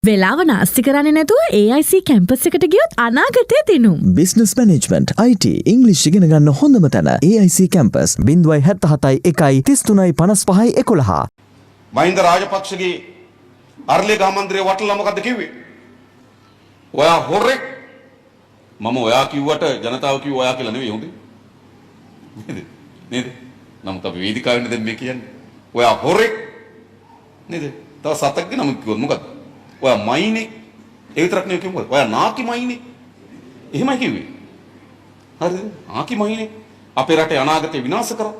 වෙලාව නාස්ති කරන්නේ නැතුව AIC කැම්පස් එකට ගියොත් අනාගතය දිනුම්. Business Management IT English ඉගෙන ගන්න හොඳම තැන AIC Campus 077 1 33 55 11. මහින්ද රාජපක්ෂගේ අර්ලේ ගහ මන්දිරේ වටලා මොකද්ද කිව්වේ? ඔයා හොරෙක්. මම ඔයා කිව්වට ජනතාව කිව්ව ඔයා කියලා නෙවෙයි හොඳේ. නේද? නමුත් අපි වේදිකාවෙන් දැන් මේ කියන්නේ. ඔයා හොරෙක්. නේද? තව සතක්ගේ නම කිව්වොත් මොකද්ද? ඔයා මයිනේ. ඒ විතරක් නෙවෙයි කිව්වොත්. ඔයා නාකි මයිනේ. එහෙමයි කිව්වේ. හරිද? නාකි මයිනේ. අපේ රටේ අනාගතය විනාශ කරා.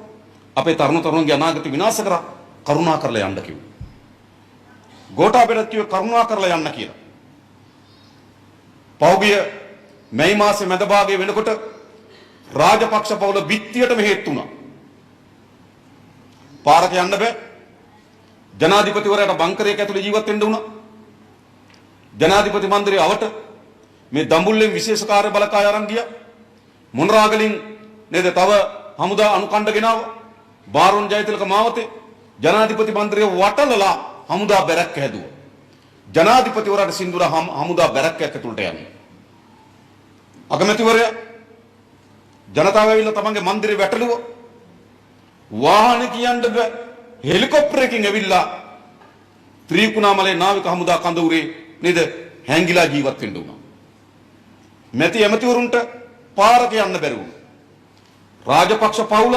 අපේ තරුණ තරුණියන්ගේ අනාගතය විනාශ කරා. කරුණා කරලා යන්න කිව්වා. ගෝඨාභයත් කිව්වේ කරුණා කරලා යන්න කියලා. පෞගිය මැයි මාසේ මැද භාගයේ වෙනකොට රාජපක්ෂ පවුල බිත්තියටම හේතු වුණා. පාරක යන්න බෑ. ජනාධිපතිවරයාට බංකරයක ඇතුලේ ජීවත් වෙන්න වුණා. ජනාධිපති මන්දිරයේ අවට මේ දඹුල්ලෙන් විශේෂ කාර්ය බලකාය අරන් ගියා. මොනරාගලින් නේද තව හමුදා අනුකණ්ඩ ගෙනාවා. බාරොන් ජයතිලක මාවතේ ජනාධිපති මන්දිරය වටලලා හමුදා බැරක්ක හැදුවා. ජනාධිපතිවරයාට සින්දුර හමුදා බැරක්කයක් ඇතුළට යන්නේ. අගමැතිවරයා ජනතාව ඇවිල්ලා තමන්ගේ මන්දිරේ වැටලුවා. වාහන කියන්න බෑ. හෙලිකොප්ටරයකින් ඇවිල්ලා ත්‍රිකුණාමලේ නාවික හමුදා කඳවුරේ නේද හැංගිලා ජීවත් වෙන්න උනා. මැති ඇමතිවරුන්ට පාරක යන්න බැරි වුණා. රාජපක්ෂ පවුල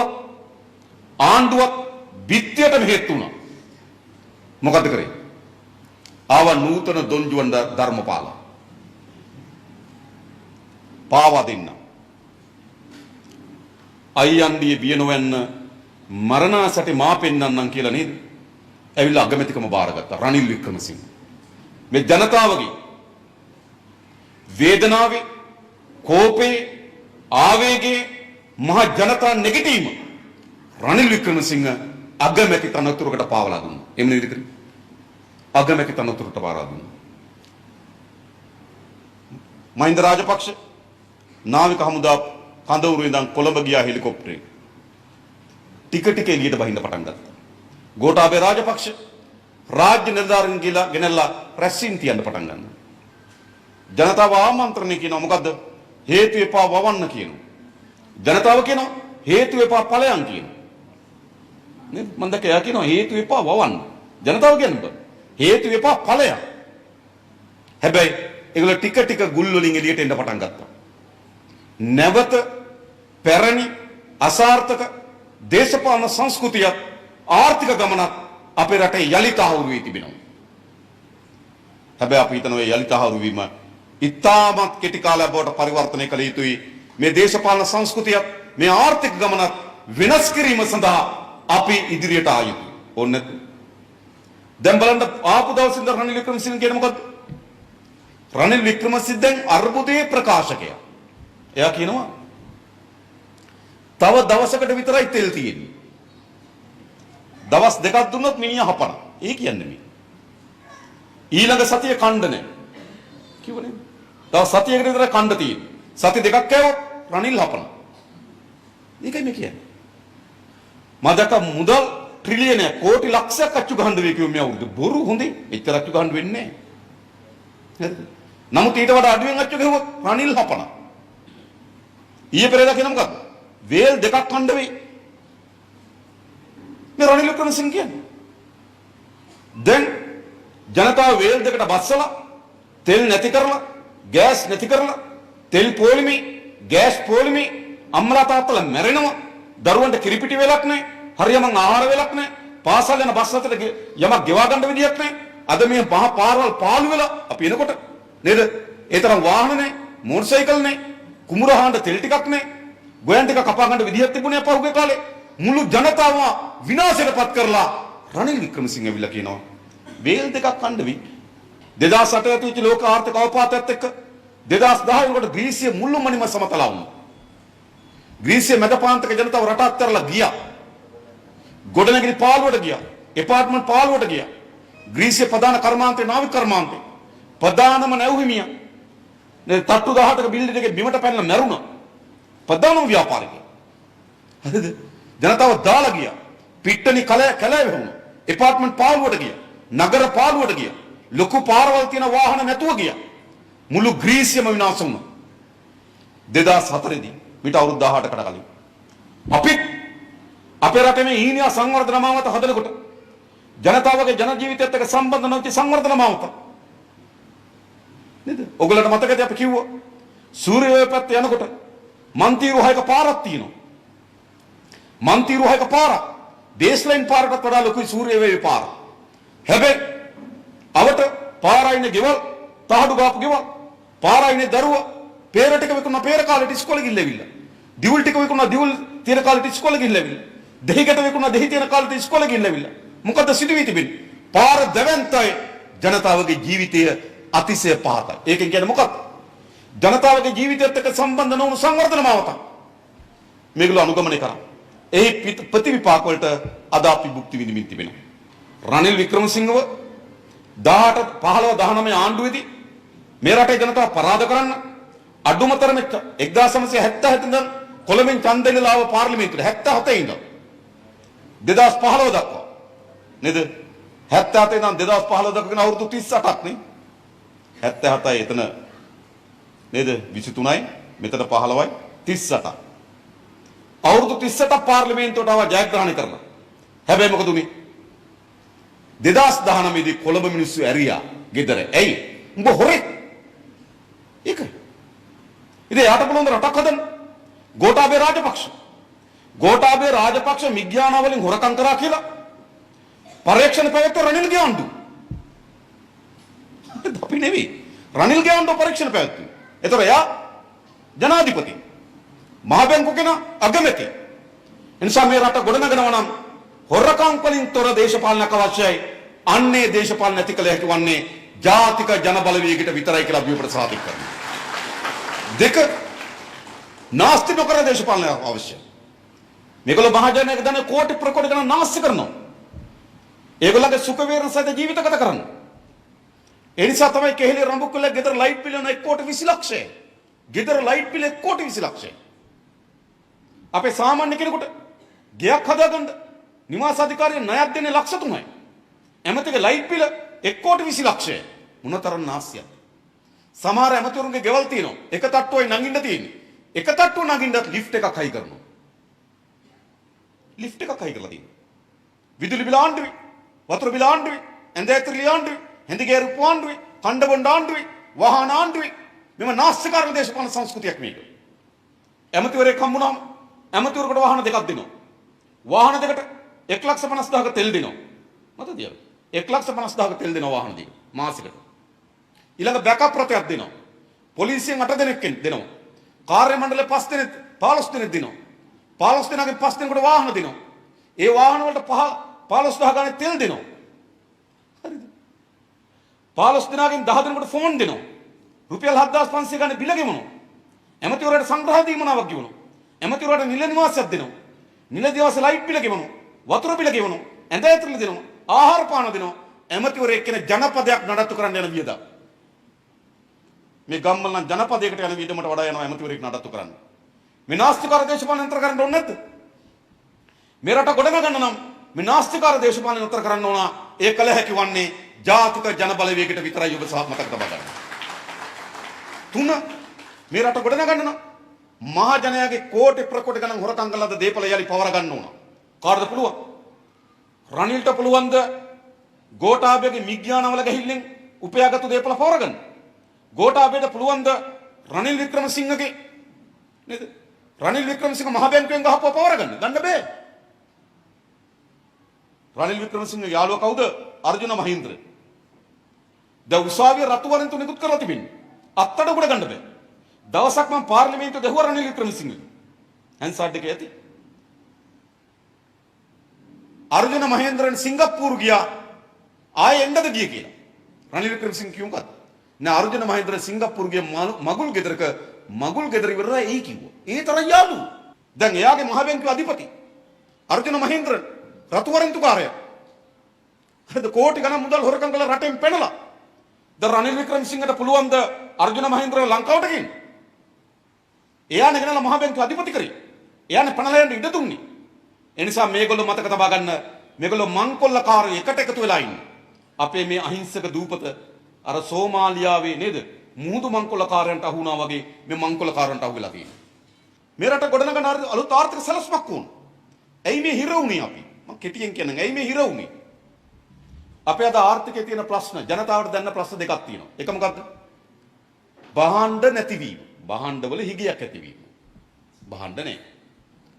ආණ්ඩුවත් බිත්තියටම හේතු වුණා. මොකද කරේ? ආව නූතන දොන්ජුවන් ධර්මපාල පාවා දෙන්න. අයියන්ඩියේ බිය නොවන්න මරණාසටි මා පෙන්නන්නම් කියලා නේද? ඇවිල්ලා අගමැතිකම බාරගත්තා රනිල් වික්‍රමසිංහ. මේ ජනතාවගේ වේදනාවේ කෝපේ ආවේගයේ මහ ජනතා නැගිටීම රනිල් වික්‍රමසිංහ අගමැති තනතුරකට පාවලා දුන්නා. එමු නේද කරේ? අගමැති තනතුරට පාරා දුන්නා. මහින්ද රාජපක්ෂ නාවික හමුදා කඳවුරු ඉඳන් කොළඹ ගියා හෙලිකොප්ටරේ. ටික ටික එළියට බහින්න පටන් ගත්තා. ගෝඨාභය රාජපක්ෂ රාජ්‍ය නිලධාරීන් කියලා ගෙනල්ලා රැස්සින් තියන්න පටන් ගන්නවා. ජනතාව ආමන්ත්‍රණය කියනවා මොකද්ද? හේතු එපා වවන්න කියනවා. ජනතාව කියනවා හේතු එපා ඵලයන් කියනවා. නේද? මම දැක්ක එයා කියනවා හේතු එපා වවන්න. ජනතාව කියන්නේ හේතු එපා ඵලයන්. හැබැයි ඒගොල්ලෝ ටික ටික ගුල් වලින් එළියට එන්න පටන් ගත්තා. නැවත පැරණි අසාර්ථක දේශපාලන සංස්කෘතියත් ආර්ථික ගමනත් අපේ රටේ යලි තහවුරු වී තිබෙනවා. හැබැයි අපි හිතනවා මේ යලි තහවුරු වීම ඉතාමත් කෙටි කාලයක් බවට පරිවර්තනය කළ යුතුයි. මේ දේශපාලන සංස්කෘතියත් මේ ආර්ථික ගමනත් වෙනස් කිරීම සඳහා අපි ඉදිරියට ආ යුතුයි. ඕනේ නැත්නම් දැන් බලන්න ආපු දවසේ ඉඳන් රනිල් වික්‍රමසිංහ කියන්නේ මොකද්ද? රනිල් වික්‍රමසිංහ දැන් අර්බුදයේ ප්‍රකාශකයා. එයා කියනවා තව දවසකට විතරයි තෙල් තියෙන්නේ. දවස් දෙකක් දුන්නොත් මිනිහා හපන. ඒ කියන්නේ මේ. ඊළඟ සතියේ කණ්ඩ නැහැ. කිව්වනේ. දවස් සතියකට විතර කණ්ඩ තියෙන්නේ. සති දෙකක් කෑවොත් රනිල් හපන. ඒකයි මේ කියන්නේ. මදක මුදල් ට්‍රිලියනයක් කෝටි ලක්ෂයක් අච්චු ගහන්න වෙයි කිව්ව මේ අවුරුදු. බොරු හොඳේ. එච්චර අච්චු ගහන්න වෙන්නේ නැහැ. හරිද? නමුත් ඊට වඩා අඩුවෙන් අච්චු ගහුවොත් රනිල් හපන. ඊයේ පෙරේදා කියන මොකක්ද? වේල් දෙකක් කණ්ඩ වෙයි. මේ රනිල් වික්‍රමසිංහ කියන්නේ. දැන් ජනතාව වේල් දෙකට බස්සලා තෙල් නැති කරලා ගෑස් නැති කරලා තෙල් පොලිමේ ගෑස් පොලිමේ අම්මලා තාත්තලා මැරෙනවා. දරුවන්ට කිරිපිටි වෙලක් නැහැ. හරියම ආහාර වෙලක් නැහැ. පාසල් යන බස් අතට යමක් ගෙවා ගන්න විදියක් නැහැ. අද මේ මහා පාරවල් පාළු වෙලා අපි එනකොට නේද? ඒ තරම් වාහන නැහැ, මෝටර් සයිකල් නැහැ, කුඹුර හාන්න තෙල් ටිකක් නැහැ. ගොයන් ටික කපා ගන්න විදියක් තිබුණේ අපහුගේ කාලේ. මුළු ජනතාව විනාශයටපත් කරලා රනිල් වික්‍රමසිංහ ඇවිල්ලා කියනවා වේල් දෙකක් කන්න වෙයි. 2008 ඇතිවෙච්ච ලෝක ආර්ථික අවපාතයත් එක්ක 2010 කට ග්‍රීසිය මුළුමනින්ම සමතලා වුණා. ග්‍රීසිය මැදපාන්තක ජනතාව රට අත්හැරලා ගියා. ගොඩනැගිලි පාළුවට ගියා. එපාර්ට්මන්ට් පාළුවට ගියා. ග්‍රීසිය ප්‍රධාන කර්මාන්තේ නාවික කර්මාන්තේ ප්‍රධානම නැව්හිමියා නේ තට්ටු 18ක බිල්ඩින් එකේ බිමට පැනලා මැරුණා. ප්‍රධානම ව්‍යාපාරිකයා. හරිද? ජනතාව දාලා ගියා. පිට්ටනි කැලෑ වැහුණා. එපාර්ට්මන්ට් පාළුවට ගියා. නගර පාළුවට ගියා. ලොකු පාරවල් තියෙන වාහන නැතුව ගියා. මුළු ග්‍රීසියම විනාශ වුණා. 2004 දී මිට අවුරුදු 18කට කලින් අපි අපේ රටේ මේ ඊනියා සංවර්ධන මාවත හදනකොට ජනතාවගේ ජන ජීවිතයත් එක්ක සම්බන්ධ නොවි සංවර්ධන මාවත නේද? ඔයගොල්ලන්ට මතකද අපි කිව්වා සූර්යෝදය පැත්තේ යනකොට මන්තිරුහයක පාරක් තියෙනවා. මන්තිරුහයක පාරක් බේස්ලයින් පාරකට වඩා ලොකුයි සූර්යෝදය පාර. හැබැයි අවට පාරයිනේ ගෙවල් තහඩු ගාපු ගෙවල් පාරයිනේ දරුවා පේර ටික විකුණන පේර කාලේට ඉස්කෝලේ ගිහිල්ලා. දිවුල් ටික විකුණන දිවුල් තියෙන කාලේට ඉස්කෝලේ ගිහිල්ලා. දෙහිකට විකුණන දෙහි තියෙන කාලේට ඉස්කෝලේ ගිහිල්ලා. මොකද සිදුවී තිබෙන්නේ? පාර දැවැන්තයි ජනතාවගේ ජීවිතය අතිශය පහතයි. ඒකෙන් කියන්නේ මොකක්ද? ජනතාවගේ ජීවිතයත් එක්ක සම්බන්ධ නොවුණු සංවර්ධන මාවත. මේගොල්ලෝ අනුගමනය කරා. ඒ ප්‍රතිවිපාක වලට අද අපි භුක්ති විඳින්න තිබෙනවා. රනිල් වික්‍රමසිංහව 18 15 19 ආණ්ඩුවේදී මේ රටේ ජනතාව පරාද කරන්න අඩුම තරමේ 1977 ඉඳන් කොළඹෙන් ඡන්දෙලලාව පාර්ලිමේන්තුවට 77 ඉඳන් 2015 දක්වා නේද 77 ඉඳන් 2015 දක්වා කියන අවුරුදු 38ක් නේ 77යි එතන නේද 23යි මෙතන 15යි 38ක් අවුරුදු 38ක් පාර්ලිමේන්තුවට ආව ජයග්‍රහණය කරලා හැබැයි මොකද උනේ 2019 දී කොළඹ මිනිස්සු ඇරියා ගෙදර ඇයි උඹ හොරෙක් ඒක ඉතින් යාට පුළුවන් රටක් හදන්න ගෝඨාභය රාජපක්ෂ මිග්‍යානා වලින් හොරකම් කරා කියලා පරීක්ෂණ පැවැත්ව රනිල්ගේ ආණ්ඩුව අපි නෙවෙයි රනිල්ගේ ආණ්ඩුව පරීක්ෂණ පැවැත්වුවා. ඒතර එයා ජනාධිපති මහ බැංකු කෙනා අගමැති. එනිසා මේ රට ගොඩනගනවා නම් හොරකම් වලින් තොර දේශපාලනයක් අවශ්‍යයි. අන්නේ දේශපාලන නැති කළ හැකි වන්නේ ජාතික ජන බලවේගයට විතරයි කියලා අපි ප්‍රසාදිත කරනවා. දෙක නාස්ති නොකර දේශපාලනය අවශ්‍යයි. මේගොල්ලෝ මහජනයාගේ ධන කෝටි ප්‍රකෝටි ගණන් නාස්ති කරනවා. ඒගොල්ලන්ගේ සුඛ වේරණ සහිත ජීවිත ගත කරනවා. ඒ නිසා තමයි කෙහෙලි රඹුක්කල ගෙදර ලයිට් බිල 1 කෝටි 20 ලක්ෂය. ගෙදර ලයිට් බිල 1 කෝටි 20 ලක්ෂය. අපේ සාමාන්‍ය කෙනෙකුට ගෙයක් හදාගන්න නිවාස අධිකාරිය ණයක් දෙන්නේ ලක්ෂ 3යි. ඇමතිගේ ලයිට් බිල 1 කෝටි 20 ලක්ෂය. මොනතරම් නාස්තියක්ද? සමහර ඇමතිවරුන්ගේ ගෙවල් තියෙනවා. එක තට්ටුවයි නගින්න තියෙන්නේ. එක තට්ටුව නගින්නත් ලිෆ්ට් එකක් හයි කරනවා. ලිෆ්ට් එකක් හයි කරලා තියෙනවා. විදුලි බිල ආණ්ඩුවේ, වතුර බිල ආණ්ඩුවේ, ඇඳ ඇතුළේ ආණ්ඩුවේ, හැඳිගේ රුප්පු ආණ්ඩුවේ, කණ්ඩ බොණ්ඩ ආණ්ඩුවේ, වාහන ආණ්ඩුවේ. මෙම නාස්තිකාර දේශපාලන සංස්කෘතියක් මේක. ඇමතිවරයෙක් හම්බුනාම ඇමතිවරකට වාහන දෙකක් දෙනවා. වාහන දෙකට 1,50,000ක තෙල් දෙනවා. මතකද? 1,50,000ක තෙල් දෙනවා වාහන දෙක මාසෙකට. ඊළඟ බෑකප් රථයක් දෙනවා. පොලිසියෙන් 8 දෙනෙක් දෙනවා. කාර්ය මණ්ඩලයේ 5 දෙනෙක් 15 දෙනෙක් දෙනවා. 15 දෙනාගෙන් 5 දෙනෙකුට වාහන දෙනවා. ඒ වාහන වලට 15,000 ගානේ තෙල් දෙනවා. හරිද? 15 දෙනාගෙන් 10 දෙනෙකුට ෆෝන් දෙනවා. රුපියල් 7,500 ගානේ බිල ගෙවනවා. ඇමතිවරයාට සංග්‍රහ දීමනාවක් ගෙවනවා. ඇමතිවරයාට නිල නිවාසයක් දෙනවා. නිල නිවාස ලයිට් බිල ගෙවනවා. වතුර බිල ගෙවනවා. ඇඳ ඇතුළේ දෙනවා. ආහාර පාන දෙනවා. ඇමතිවරයෙක් කියන ජනපදයක් නඩත්තු කරන්න යන වියදම්. මේ ගම්වල නම් ජනපදයකට යන වියදමට වඩා යනවා ඇමතිවරයෙක් නඩත්තු කරන්න. මේ නාස්තිකාර දේශපාලන නතර කරන්න ඕනේ නැද්ද? මේ රට ගොඩනගන්න නම් මේ නාස්තිකාර දේශපාලන නතර කරන්න ඕන. ඒ කල හැකි වන්නේ ජාතික ජන බලවේගයට විතරයි ඔබ සහමතක තබා ගන්න. 3 මේ රට ගොඩනගන්න නම් මහා ජනයාගේ කෝටි ප්‍රකෝටි ගණන් හොරකම් කළාද දීපල යලි පවර ගන්න ඕන. කාටද පුළුවන්? රනිල්ට පුළුවන්ද ගෝඨාභයගේ මිග්‍යානවල ගහිල්ලෙන් උපයාගත්තු දීපල පවර ගන්න? ගෝඨාභයට පුළුවන්ද රනිල් වික්‍රමසිංහගේ නේද? රනිල් වික්‍රමසිංහ මහ බැංකුවෙන් ගහපුව පවර ගන්න? ගන්න බෑ. රනිල් වික්‍රමසිංහ යාළුවා කවුද? අර්ජුන මහේන්ද්‍ර. දැන් උසාවිය රතුවරෙන්තු නිකුත් කරලා තිබෙන්නේ. අත්තඩ උඩ ගන්න බෑ. දවසක් මම පාර්ලිමේන්තුවේ දෙහුවා රනිල් වික්‍රමසිංහ. හැන්සාඩ් එකේ ඇති. අර්ජුන මහේන්ද්‍රන් සිංගප්පූරු ගියා. ආයෙ එන්නද ගියේ කියලා. රනිල් වික්‍රමසිංහ කිව්වොත් නෑ අර්ජුන මහේන්ද්‍රන් සිංගප්පූරු ගිය මගුල් ගෙදරක මගුල් ගෙදර ඉවරලා එයි කිව්වා. ඒ තරම් යාළු. දැන් එයාගේ මහ බැංකුවේ අධිපති අර්ජුන මහේන්ද්‍රන් රතුවරන්තුකාරයා. හරිද? කෝටි ගණන් මුදල් හොරකම් කළ රටෙන් පැනලා. දැන් රනිල් වික්‍රමසිංහට පුළුවන් ද අර්ජුන මහේන්ද්‍රව ලංකාවට ගෙන්න? එයානේ ගෙනලා මහ බැංකුවේ අධිපති කරේ. එයානේ පනලා යන්න ඉඩ දුන්නේ. ඒ නිසා මේගොල්ලෝ මතක තබා ගන්න මේගොල්ලෝ මංකොල්ලකාරයෝ එකට එකතු වෙලා ඉන්නේ. අපේ මේ අහිංසක දූපත අර සෝමාලියාවේ නේද මුහුදු මංකොල්ලකාරයන්ට අහු වුණා වගේ මේ මංකොල්ලකාරයන්ට අහු වෙලා තියෙනවා. මේ රට ගොඩනගන අලුත් ආර්ථික සැලැස්මක් වුණා. ඇයි මේ හිර වුණේ අපි? මම කෙටියෙන් කියන්නම්. ඇයි මේ හිර වුණේ? අපේ අද ආර්ථිකයේ තියෙන ප්‍රශ්න ජනතාවට දැනන ප්‍රශ්න දෙකක් තියෙනවා. එක මොකද්ද? භාණ්ඩ නැතිවීම. භාණ්ඩවල හිගයක් ඇතිවීම. භාණ්ඩ නැහැ.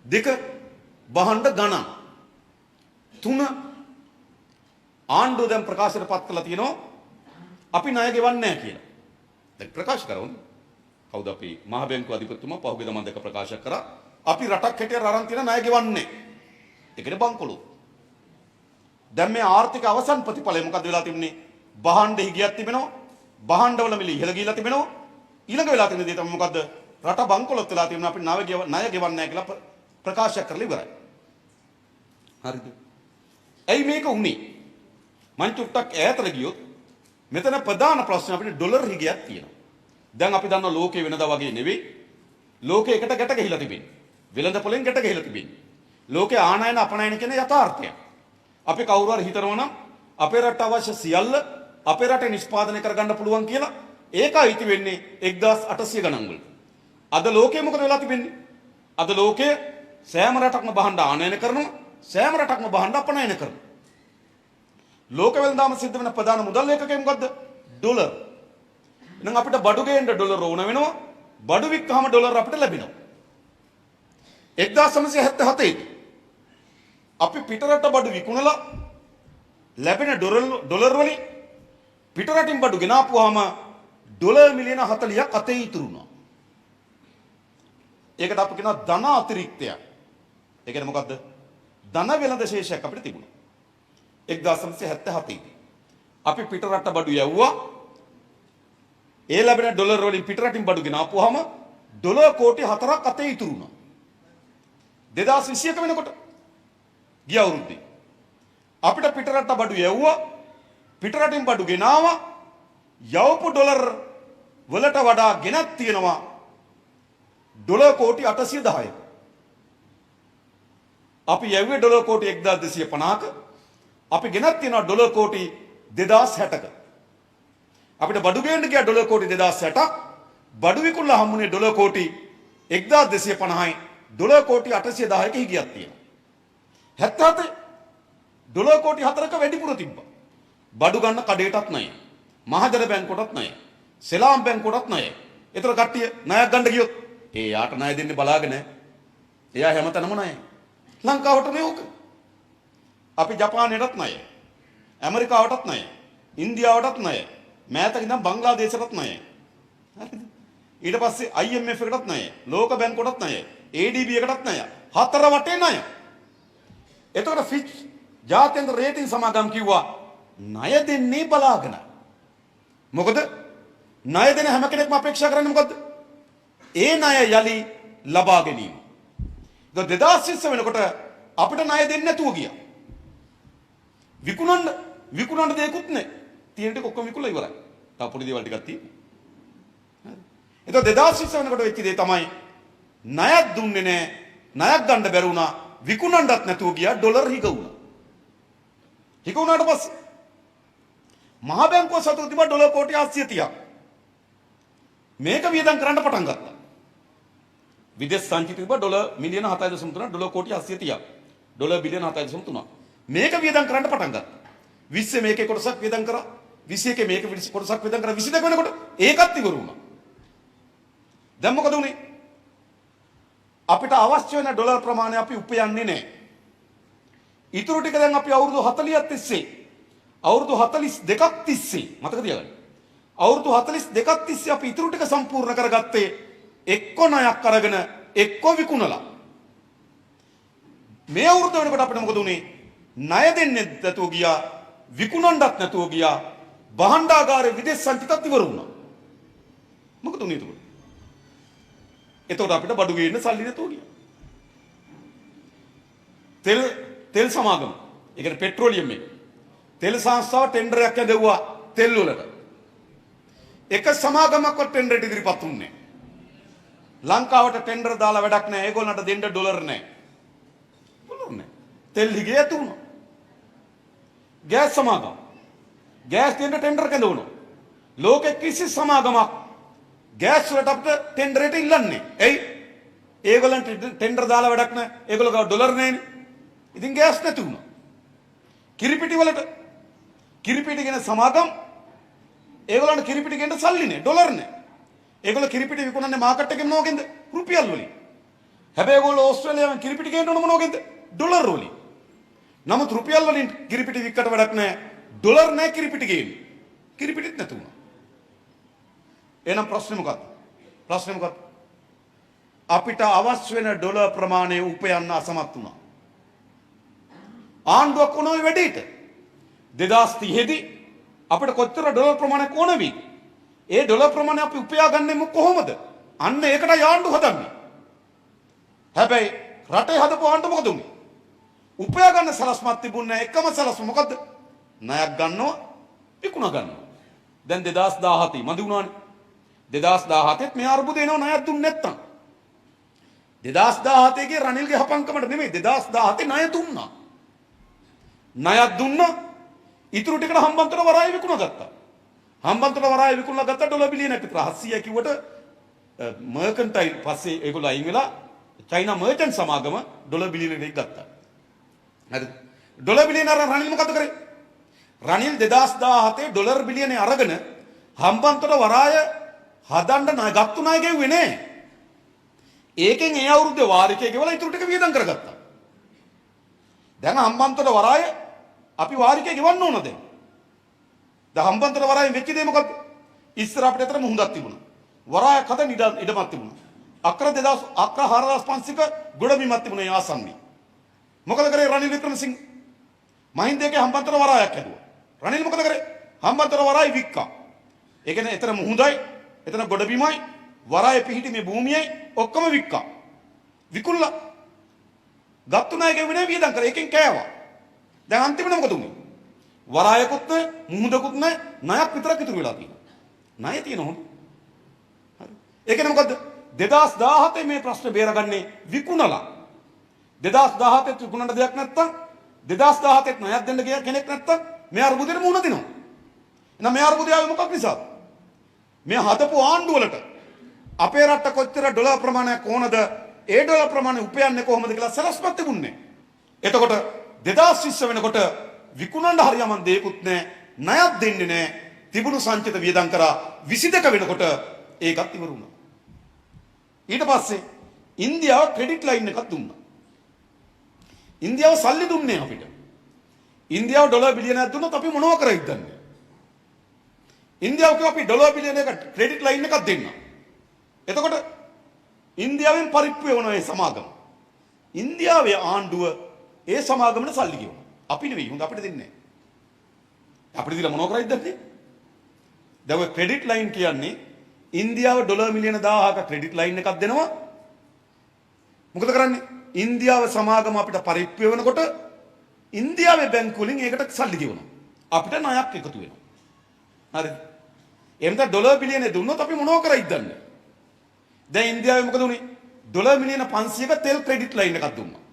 දෙක භාණ්ඩ ගණන්. තුන ආණ්ඩුව දැන් ප්‍රකාශයට පත් කළා තියෙනවා අපි ණය ගෙවන්නේ නැහැ කියලා. දැන් ප්‍රකාශ කරවන්නේ. කවුද අපි මහ බැංකුව අධිපතිතුමා පහුගිය දවස් දෙක ප්‍රකාශ කරා අපි රටක් හැටියට අරන් තියෙන ණය ගෙවන්නේ නැහැ. ඒකනේ බංකොලොත්. දැන් මේ ආර්ථික අවසන් ප්‍රතිඵලය මොකද වෙලා තිබුණේ? භාණ්ඩ හිගයක් තිබෙනවා. භාණ්ඩවල මිල ඉහළ ගිහිලා තිබෙනවා. ඊළඟ වෙලා තියෙන දේ තමයි මොකද්ද? රට බංකොලොත් වෙලා තිබුණා අපි ණය ගෙවන්නේ නැහැ කියලා ප්‍රකාශ කරලා ඉවරයි. හරිද? ඇයි මේක උනේ? මං චුට්ටක් ඈතට ගියොත් මෙතන ප්‍රධාන ප්‍රශ්න අපිට ඩොලර් හිගයක් තියෙනවා. දැන් අපි දන්නවා ලෝකේ වෙනදා වගේ නෙවෙයි. ලෝකේ එකට ගැට ගහිලා තිබෙන්නේ. වෙළඳ පොලෙන් ගැට ගහිලා තිබෙන්නේ. ලෝකේ ආනයන අපනයන කියන යථාර්ථය. අපි කවුරු හරි හිතනවා නම් අපේ රට අවශ්‍ය සියල්ල අපේ රටේ නිෂ්පාදනය කරගන්න පුළුවන් කියලා ඒක අයිති වෙන්නේ 1800 ගණන් වලට. අද ලෝකේ මොකද වෙලා තිබෙන්නේ? අද ලෝකයේ සෑම රටක්ම භාණ්ඩ ආනයන කරනවා, සෑම රටක්ම භාණ්ඩ අපනයන කරනවා. ලෝක වෙළඳාම සිද්ධ වෙන ප්‍රධාන මුදල් ඒකකය මොකද්ද? ඩොලර්. එහෙනම් අපිට බඩු ගේන්න ඩොලර් ඕන වෙනවා. බඩු වික්කහම ඩොලර් අපිට ලැබෙනවා. 1977 දී අපි පිටරට බඩු විකුණලා ලැබෙන ඩොලර් වලින් පිටරටින් බඩු ගෙනාපුවාම ඩොලර් මිලියන 40ක් අතේ ඉතුරු වුණා. ඒකට අපි කියනවා ධන අතිරික්තයක්. ඒ කියන්නේ මොකද්ද? ධන වෙළඳ ශේෂයක් අපිට තිබුණා. 1977 දී අපි පිටරට බඩු යවුවා. ඒ ලැබෙන ඩොලර් වලින් පිටරටින් බඩු ගෙනාපුවාම ඩොලර් කෝටි 4ක් අතේ ඉතුරු වුණා. 2021 වෙනකොට ගිය අවුරුද්දේ අපිට පිටරට බඩු යවුවා. පිටරටින් බඩු ගෙනාවා. යවපු ඩොලර් වලට වඩා ගෙනත් තියෙනවා ඩොලර් කෝටි 810ක. අපි යවුවේ ඩොලර් කෝටි 1250ක. අපි ගෙනත් තියෙනවා ඩොලර් කෝටි 2060ක. අපිට බඩු ගේන්න ගියා ඩොලර් කෝටි 2060ක්. බඩු විකුණලා හම්බුනේ ඩොලර් කෝටි 1250යි. ඩොලර් කෝටි 810ක හිගියක් තියෙනවා. 77 ඩොලර් කෝටි 4ක වැඩිපුර තිබ්බා. බඩු ගන්න කඩේටත් නැහැ. මහජන බැංකුවටත් නැහැ. සෙලාම් බැංකුවටත් නැහැ. ඒතර කට්ටිය ණයක් ගන්න ගියොත් ඒ යාට ණය දෙන්නේ බලාගෙන නැහැ. එයා හැමතැනම නැහැ. ලංකාවට නෙවෙයි. අපි ජපානයටත් නැහැ. ඇමරිකාවටත් නැහැ. ඉන්දියාවටත් නැහැ. මෑතක ඉඳන් බංග්ලාදේශයටත් නැහැ. හරිද? ඊට පස්සේ IMF එකටත් නැහැ. ලෝක බැංකුවටත් නැහැ. ADB එකටත් නැහැ. හතර වටේ නැහැ. එතකොට ෆිච් ජාත්‍යන්තර රේටින් සමාගම් කිව්වා ණය දෙන්නේ බලාගෙන. මොකද ණය දෙන හැම කෙනෙක්ම අපේක්ෂා කරන්නේ මොකද්ද? ඒ ණය යලි ලබා ගැනීම. 2020 වෙනකොට අපිට ණය දෙන්නේ නැතුව ගියා. විකුණන්න දෙයක්වත් නැහැ. තියෙන ටික ඔක්කොම විකුණලා ඉවරයි. තව පොඩි දේවල් ටිකක් තියෙනවා. හරි. එතකොට 2020 වෙනකොට වෙච්ච දේ තමයි ණයක් දුන්නේ නැහැ. ණයක් ගන්න බැරි වුණා. විකුණන්නත් නැතුව ගියා ඩොලර් හිග වුණා. හිග වුණාට පස්සේ මහ බැංකුව සතුට තිබ්බ ඩොලර් කෝටි 830ක්. මේක වියදම් කරන්න පටන් ගත්තා. විදේශ සංචිත තිබ්බ ඩොලර් මිලියන 7.3 ඩොලර් කෝටි 830ක්. ඩොලර් බිලියන 7.3. මේක වියදම් කරන්න පටන් ගත්තා. 20 මේකේ කොටසක් වියදම් කරා. 21 මේක කොටසක් වියදම් කරා. 22 වෙනකොට ඒකත් ඉවර වුණා. දැන් මොකද උනේ? අපිට අවශ්‍ය වෙන ඩොලර් ප්‍රමාණය අපි උපයන්නේ නැහැ. ඊටු ටික දැන් අපි අවුරුදු 40ක් තිස්සේ අවුරුදු 42ක් තිස්සේ මතක තියාගන්න. අවුරුදු 42ක් තිස්සේ අපි ඊටු ටික සම්පූර්ණ කරගත්තේ එක්ක ණයක් අරගෙන එක්ක විකුණලා. මේ අවුරුද්ද වෙනකොට අපිට මොකද උනේ? ණය දෙන්නේ නැතුව ගියා, විකුණන්නත් නැතුව ගියා. භාණ්ඩාගාරයේ විදේශ සංචිතත් ඉවර වුණා. මොකද උනේ ඒක? එතකොට අපිට බඩු ගේන්න සල්ලි නැතුව ගියා. තෙල් සමාගම. ඒ කියන්නේ පෙට්‍රෝලියම් එක. තෙල් සංස්ථාව ටෙන්ඩරයක් ඇදවුවා තෙල් වලට. එක සමාගමක්වත් ටෙන්ඩරට ඉදිරිපත් වුණේ නැහැ. ලංකාවට ටෙන්ඩර් දාලා වැඩක් නැහැ. ඒගොල්ලන්ට දෙන්න ඩොලර් නැහැ. ඩොලර් නැහැ. තෙල් හිගේ ඇති වුණා. ගෑස් සමාගම. ගෑස් දෙන්න ටෙන්ඩර් කැඳවනවා. ලෝකෙ කිසි සමාගමක් ගෑස් වලට අපිට ටෙන්ඩර් එක ඉල්ලන්නේ. එයි ඒගොල්ලන්ට ටෙන්ඩර් දාලා වැඩක් නැහැ. ඒගොල්ලෝ ගාව ඩොලර් නැහැනේ. ඉතින් ගෑස් නැති වුණා. කිරිපිටි වලට කිරිපිටි ගෙන සමාගම් ඒගොල්ලන්ට කිරිපිටි ගෙන්න සල්ලි නැහැ. ඩොලර් නැහැ. ඒගොල්ලෝ කිරිපිටි විකුණන්නේ මාකට් එකේ මොනවගෙන්ද? රුපියල් වලින්. හැබැයි ඒගොල්ලෝ ඕස්ට්‍රේලියාවෙන් කිරිපිටි ගේන්න ඕන මොනවගෙන්ද? ඩොලර් වලින්. නමුත් රුපියල් වලින් කිරිපිටි වික්කට වැඩක් නැහැ. ඩොලර් නැහැ කිරිපිටි ගේන්නේ. කිරිපිටිත් නැතු වුණා. එහෙනම් ප්‍රශ්නේ මොකක්ද? ප්‍රශ්නේ මොකක්ද? අපිට අවශ්‍ය වෙන ඩොලර් ප්‍රමාණය උපයන්න අසමත් වුණා. ආණ්ඩුවක් කොනෝයි වැඩේට 2030 දී අපිට කොච්චර ඩොලර් ප්‍රමාණයක් ඕන වෙයි? ඒ ඩොලර් ප්‍රමාණය අපි උපයාගන්නේ කොහොමද? අන්න ඒකටයි ආණ්ඩුව හදන්නේ. හැබැයි රටේ හදපු ආණ්ඩුව මොකද උනේ? උපයා ගන්න සලස්මක් තිබුණේ එකම සලස්ම මොකද්ද? ණයක් ගන්නවා විකුණ ගන්නවා. දැන් 2017 මදි වුණානේ. 2017ත් මේ අරුබුද එනවා ණයක් දුන්නේ නැත්තම්. 2017 ගේ රනිල්ගේ හපංකමට නෙමෙයි 2017 ණය දුන්නා. ණයක් දුන්නා ඉතුරු ටිකට හම්බන්තොට වරාය විකුණ ගත්තා. හම්බන්තොට වරාය විකුණලා ගත්තා ඩොලර් බිලියනක් විතර 700 කිව්වට මර්කන්ටයිල් පස්සේ ඒගොල්ලෝ අයින් වෙලා චයිනා මර්චන්ට් සමාගම ඩොලර් බිලියනයක් ගත්තා. හරිද? ඩොලර් බිලියන අර රනිල් මොකද කරේ? රනිල් 2017 ඩොලර් බිලියනේ අරගෙන හම්බන්තොට වරාය හදන්න ණය ගත්තු ණය ගෙව්වේ නෑ. ඒකෙන් ඒ අවුරුද්දේ වාරිකය ගෙවලා ඉතුරු ටික වියදම් කරගත්තා. දැන් හම්බන්තොට වරාය අපි වාරිකය ගෙවන්න ඕන දැන්. දැන් හම්බන්තොට වරාය වෙච්ච දේ මොකද්ද? ඉස්සර අපිට අතර මුහුදක් තිබුණා. වරායක් හදන්න ඉඩමක් තිබුණා. අක්‍ර 4500ක ගොඩබිමක් තිබුණා ඒ ආසන්නයේ. මොකද කරේ රනිල් වික්‍රමසිංහ? මහින්දගේ හම්බන්තොට වරායක් හැදුවා. රනිල් මොකද කරේ? හම්බන්තොට වරාය වික්කා. ඒ කියන්නේ එතන මුහුදයි, එතන ගොඩබිමයි, වරාය පිහිටි මේ භූමියයි ඔක්කොම වික්කා. විකුණලා ගත්තු ණය ගෙවුවේ නැහැ වියදම් කරා. ඒකෙන් කෑවා. දැන් අන්තිමට මොකද උනේ? වරායකුත් නැහැ, මුහුදකුත් නැහැ, ණයක් විතරක් ඉතුරු වෙලා තියෙනවා. ණය තියෙනවා හොඳ. හරි. ඒ කියන්නේ මොකද්ද? 2017 මේ ප්‍රශ්නේ බේරගන්නේ විකුණලා. 2017 විකුණන්න දෙයක් නැත්තම් 2017 ණයක් දෙන්න ගිය කෙනෙක් නැත්තම් මේ අරුබුදෙට මුහුණ දෙනවා. එහෙනම් මේ අරුබුදය ආවේ මොකක් නිසාද? මේ හදපු ආණ්ඩුව වලට අපේ රට කොච්චර ඩොලර් ප්‍රමාණයක් ඕනද? ඒ ඩොලර් ප්‍රමාණය උපයන්නේ කොහොමද කියලා සලස්මක් තිබුණේ. එතකොට 2020 වෙනකොට විකුණන්න හරියමන් දෙයක්වත් නැහැ. ණයක් දෙන්නේ නැහැ. තිබුණු සංචිත වියදම් කරා 22 වෙනකොට ඒකත් ඉවර වුණා. ඊට පස්සේ ඉන්දියාව ක්‍රෙඩිට් ලයින් එකක් දුන්නා. ඉන්දියාව සල්ලි දුන්නේ අපිට. ඉන්දියාව ඩොලර් බිලියනයක් දුන්නොත් අපි මොනව කරයිද දන්නේ? ඉන්දියාව කිව්වා අපි ඩොලර් බිලියන එක ක්‍රෙඩිට් ලයින් එකක් දෙන්න. එතකොට ඉන්දියාවෙන් පරිප්පු වෙනවා මේ සමාගම. ඉන්දියාවේ ආණ්ඩුව ඒ සමාගමට සල්ලි ගෙවනවා. අපි නෙවෙයි හොඳ අපිට දෙන්නේ නැහැ. අපිට දීලා මොනව කරයිද දන්නේ? දැන් ඔය ක්‍රෙඩිට් ලයින් කියන්නේ ඉන්දියාව ඩොලර් මිලියන 1000ක ක්‍රෙඩිට් ලයින් එකක් දෙනවා. මොකද කරන්නේ? ඉන්දියාව සමාගම අපිට පරිප්පු වෙනකොට ඉන්දියාවේ බැංකු වලින් ඒකට සල්ලි ගෙවනවා. අපිට ණයක් එකතු වෙනවා. හරිද? එහෙනම් ඩොලර් බිලියන දුන්නොත් අපි මොනව කරයිද දන්නේ? දැන් ඉන්දියාවේ මොකද උනේ? ඩොලර් මිලියන 500ක තෙල් ක්‍රෙඩිට් ලයින් එකක් දුන්නා.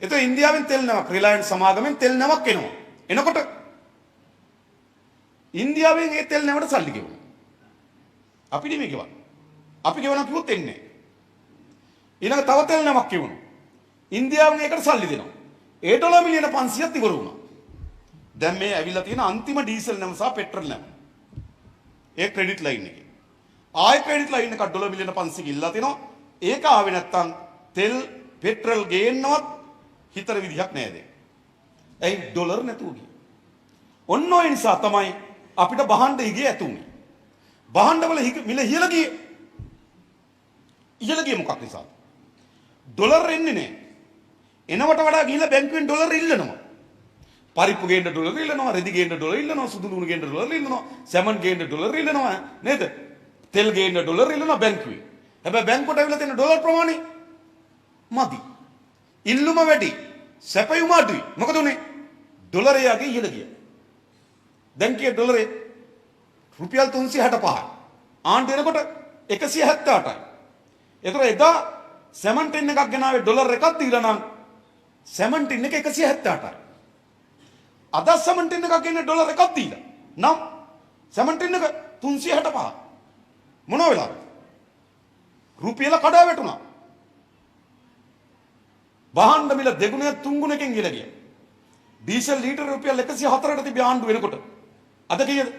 එතකොට ඉන්දියාවෙන් තෙල් නැවක් රිලයන්ස් සමාගමෙන් තෙල් නැවක් එනවා. එනකොට ඉන්දියාවෙන් ඒ තෙල් නැවට සල්ලි ගෙවනවා. අපි නෙමෙයි ගෙවන්නේ. අපි ගෙවනවා කිව්වොත් එන්නේ නැහැ. ඊළඟ තව තෙල් නැවක් ගෙවනවා. ඉන්දියාවෙන් ඒකට සල්ලි දෙනවා. ඒ ඩොලර් මිලියන 500ක් ඉවර වුණා. දැන් මේ ඇවිල්ලා තියෙන අන්තිම ඩීසල් නැව සහ පෙට්‍රල් නැව. ඒ ක්‍රෙඩිට් ලයින් එකේ. ආයි ක්‍රෙඩිට් ලයින් එක ඩොලර් මිලියන 500ක ඉල්ලලා තිනවා. ඒක ආවේ නැත්තම් තෙල් පෙට්‍රල් ගේන්නවත් හිතර විදිහක් නෑ දැන්. ඇයි ඩොලර් නැතුව ගියේ? ඔන්න ඔය නිසා තමයි අපිට බහණ්ඩ හිගේ ඇතුනේ. බහණ්ඩ වල මිල ඉහළ ගියේ. ඉහළ ගියේ මොකක් නිසාද? ඩොලර් එන්නේ නෑ. එනවට වඩා ගිහිල්ලා බැංකුවෙන් ඩොලර් ඉල්ලනවා. පරිප්පු ගේන්න ඩොලර් ඉල්ලනවා, රෙදි ගේන්න ඩොලර් ඉල්ලනවා, සුදු ලුණු ගේන්න ඩොලර් ඉල්ලනවා, සැමන් ගේන්න ඩොලර් ඉල්ලනවා නේද? තෙල් ගේන්න ඩොලර් ඉල්ලනවා බැංකුවේ. හැබැයි බැංකුවට ඇවිල්ලා තියෙන ඩොලර් ප්‍රමාණය මදි. ඉල්ලුම වැඩි. සැපයුම අඩුයි. මොකද උනේ? ඩොලරය යගේ ඉහළ ගියා. දැන් කිය ඩොලරේ රුපියල් 365යි. ආණ්ඩු වෙනකොට 178යි. ඒතර එදා සැමන් ටින් එකක් ගෙනාවේ ඩොලර් එකක් දීලා නම් සැමන් ටින් එක 178යි. අද සැමන් ටින් එකක් ගෙන්නේ ඩොලර් එකක් දීලා නම් සැමන් ටින් එක 365 මොන වෙලාවද? රුපියල කඩා වැටුණා. වාහන මිල දෙගුණය තුන්ගුණකින් ගිහලා ගියා. ඩීසල් ලීටර රුපියල් 104කට තිබ්බ ආණ්ඩුව වෙනකොට. අද කීයද?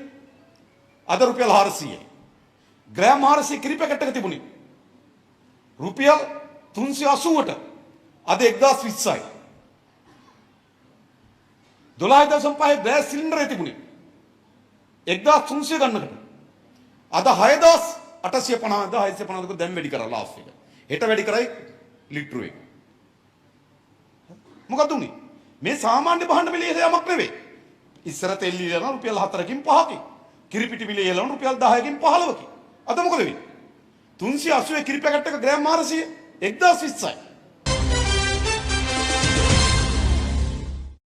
අද රුපියල් 400යි. ග්‍රෑම් 400 කිරි පැකට් එක තිබුණේ රුපියල් 380ට. අද 1020යි. 12.5 ගෑස් සිලින්ඩරේ තිබුණේ 1300 ගන්නකට. අද 6850 650ක දැන් වැඩි කරලා ලාස් එක. හෙට වැඩි කරයි ලිට්‍රු එක. මොකද උනේ? මේ සාමාන්‍ය බහන්න මිලේ යමක් නෙවෙයි. ඉස්සර තෙල් ලියන රුපියල් 4කින් 5කින්. කිරිපිටි මිලේ යලන රුපියල් 10කින් 15කින්. අද මොකද වෙන්නේ? 380 කිරි පැකට් එක ග්‍රෑම් 400 1020යි.